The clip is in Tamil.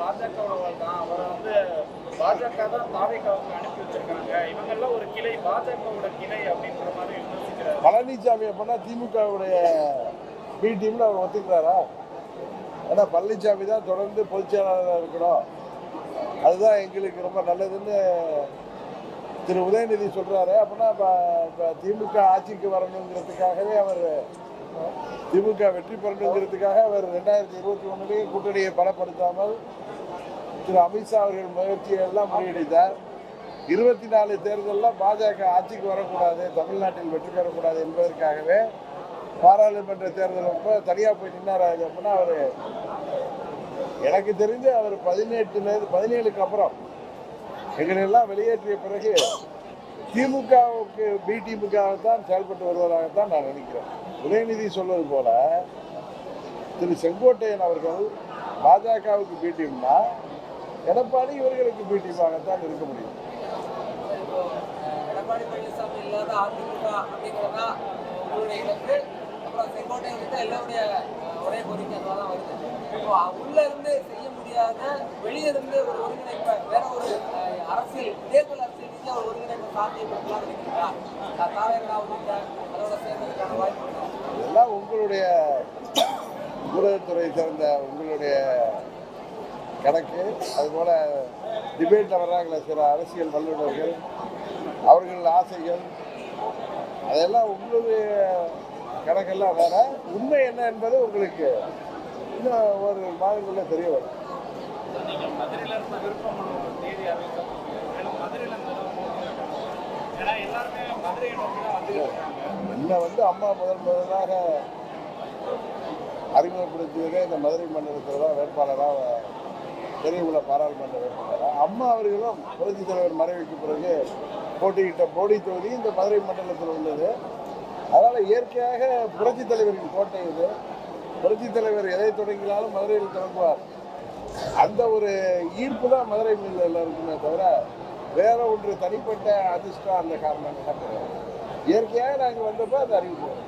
பாஜகவால் தான். அவரை பாஜக தான் தாவேகாவுக்கு அனுப்பி வச்சிருக்காங்க. இவங்கெல்லாம் ஒரு கிளை, பாஜகவோட கிளை அப்படின்ற மாதிரி விமர்சிக்கிறார். பழனிசாமி அப்படின்னா திமுகவுடைய பி டீம்ல அவர் ஒத்துக்கிறாரா? ஏன்னா பழனிசாமி தான் தொடர்ந்து பொதுச் செயலாளராக இருக்கணும், அதுதான் எங்களுக்கு ரொம்ப நல்லதுன்னு திரு உதயநிதி சொல்றாரு. அப்படின்னா திமுக ஆட்சிக்கு வரணுங்கிறதுக்காகவே அவர், திமுக வெற்றி பெறணுங்கிறதுக்காக அவர் 2021 கூட்டணியை பலப்படுத்தாமல் திரு அமித்ஷா அவர்கள் முயற்சியை எல்லாம் முறியடித்தார். 24 தேர்தலில் பாஜக ஆட்சிக்கு வரக்கூடாது, தமிழ்நாட்டில் வெற்றி பெறக்கூடாது என்பதற்காகவே பாராளுமன்ற தேர்தல் அப்போ தனியாக போய் நின்னார். அப்படின்னா அவர், எனக்கு தெரிஞ்சு அவர் 17க்கு அப்புறம் எங்களெல்லாம் வெளியேற்றிய பிறகு திமுகவுக்கு பி திமுகத்தான் செயல்பட்டு வருவதாகத்தான் நான் நினைக்கிறேன். உதயநிதி சொல்வது போல திரு செங்கோட்டையன் அவர்கள் பாஜகவுக்கு பி டீம்னா எடப்பாடி இவர்களுக்கு பி டீமாகத்தான் இருக்க முடியும். எடப்பாடி பழனிசாமி இல்லாத அதிமுக அப்படிங்கிறதா உங்களுடைய இலக்கு. அப்புறம் செங்கோட்டையன் எல்லாருடைய ஒரே கோரிக்கை தான் வருது. இப்போ உள்ள இருந்து செய்ய முடியாத வெளியே இருந்து ஒரு ஒருங்கிணைப்பை, வேற ஒரு அரசியல், தேர்தல் அரசியல் ரீதியாக ஒரு ஒருங்கிணைப்பை சாத்தியப்படுத்தலாம் நினைக்கிறீங்களா? தாவேகா உள்ளிட்ட அதோட சேர்ந்ததுக்கான வாய்ப்பு இதெல்லாம் உங்களுடைய ஊடகத்துறை சேர்ந்த உங்களுடைய கணக்கு. அதுபோல டிபேட்டில் வர்றாங்களே சில அரசியல் வல்லுநர்கள், அவர்கள் ஆசைகள், அதெல்லாம் உங்களுடைய கணக்கெல்லாம் வேற. உண்மை என்ன என்பது உங்களுக்கு இன்னும் ஒரு மாதங்கள்ல தெரிய வரும். என்ன அம்மா முதலாக அறிமுகப்படுத்தியதே இந்த மதுரை மண்டலத்தில் தான் வேட்பாளராக தெரியவுள்ள பாராளுமன்ற வேட்பாளராக. அம்மா அவர்களும் புரட்சி தலைவர் மறைவுக்கு பிறகு போட்டியிட்ட போடி தொகுதி இந்த மதுரை மண்டலத்தில் உள்ளது. அதனால் இயற்கையாக புரட்சி தலைவரின் கோட்டை இது. புரட்சி தலைவர் எதை தொடங்கினாலும் மதுரையில் தொடங்குவார். அந்த ஒரு ஈர்ப்பு தான் மதுரை மீது எல்லாருக்குமே தவிர வேற ஒன்று தனிப்பட்ட அதிர்ஷ்டம் அந்த காரணம் கிடையாது. இயற்கையாக நாங்கள் வந்தப்போ அது அறிவிப்போம்.